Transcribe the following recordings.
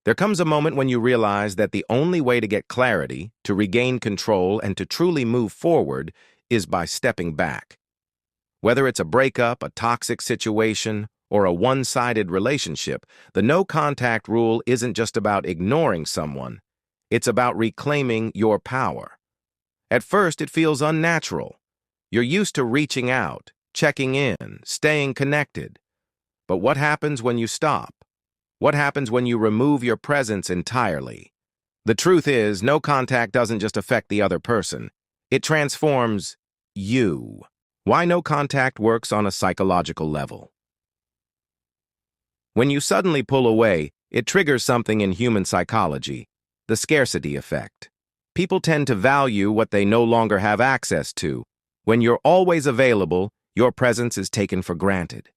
There comes a moment when you realize that the only way to get clarity, to regain control, and to truly move forward is by stepping back. Whether it's a breakup, a toxic situation, or a one-sided relationship, the no-contact rule isn't just about ignoring someone. It's about reclaiming your power. At first, it feels unnatural. You're used to reaching out, checking in, staying connected. But what happens when you stop? What happens when you remove your presence entirely? The truth is, no contact doesn't just affect the other person. It transforms you. Why no contact works on a psychological level. When you suddenly pull away, it triggers something in human psychology, the scarcity effect. People tend to value what they no longer have access to. When you're always available, your presence is taken for granted.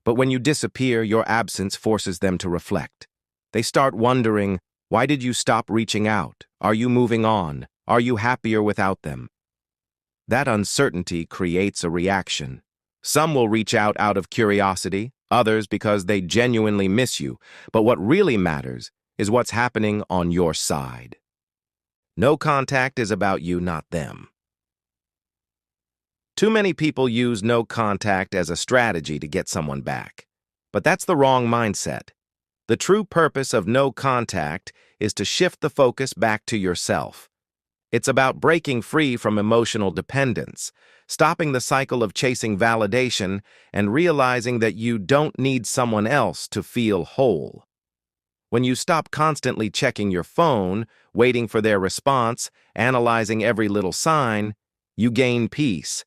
But when you disappear, your absence forces them to reflect. They start wondering, why did you stop reaching out? Are you moving on? Are you happier without them? That uncertainty creates a reaction. Some will reach out of curiosity, others because they genuinely miss you. But what really matters is what's happening on your side. No contact is about you, not them. Too many people use no contact as a strategy to get someone back. But that's the wrong mindset. The true purpose of no contact is to shift the focus back to yourself. It's about breaking free from emotional dependence, stopping the cycle of chasing validation, and realizing that you don't need someone else to feel whole. When you stop constantly checking your phone, waiting for their response, analyzing every little sign, you gain peace.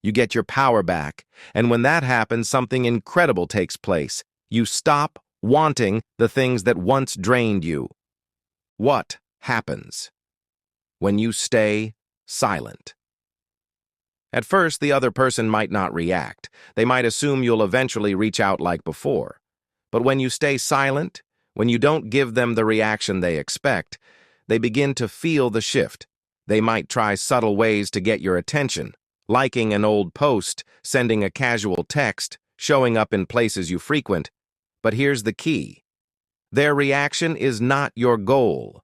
You get your power back, and when that happens, something incredible takes place. You stop wanting the things that once drained you. What happens when you stay silent? At first, the other person might not react. They might assume you'll eventually reach out like before. But when you stay silent, when you don't give them the reaction they expect, they begin to feel the shift. They might try subtle ways to get your attention. Liking an old post, sending a casual text, showing up in places you frequent. But here's the key. Their reaction is not your goal.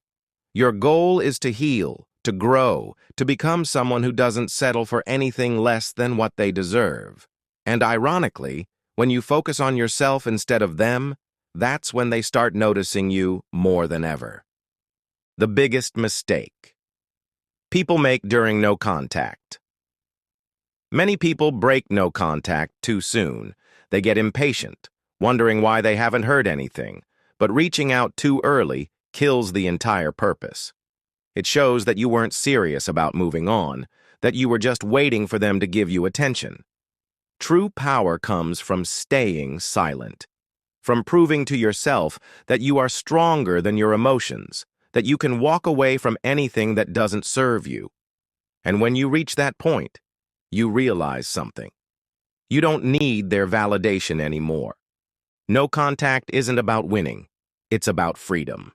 Your goal is to heal, to grow, to become someone who doesn't settle for anything less than what they deserve. And ironically, when you focus on yourself instead of them, that's when they start noticing you more than ever. The biggest mistake people make during no contact. Many people break no contact too soon. They get impatient, wondering why they haven't heard anything. But reaching out too early kills the entire purpose. It shows that you weren't serious about moving on, that you were just waiting for them to give you attention. True power comes from staying silent, from proving to yourself that you are stronger than your emotions, that you can walk away from anything that doesn't serve you. And when you reach that point, you realize something. You don't need their validation anymore. No contact isn't about winning. It's about freedom.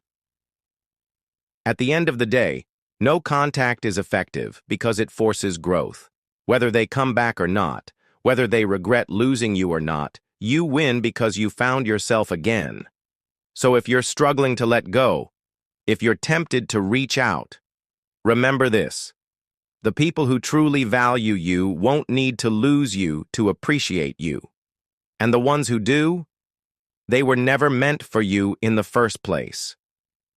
At the end of the day, no contact is effective because it forces growth. Whether they come back or not, whether they regret losing you or not, you win because you found yourself again. So if you're struggling to let go, if you're tempted to reach out, remember this. The people who truly value you won't need to lose you to appreciate you. And the ones who do, they were never meant for you in the first place.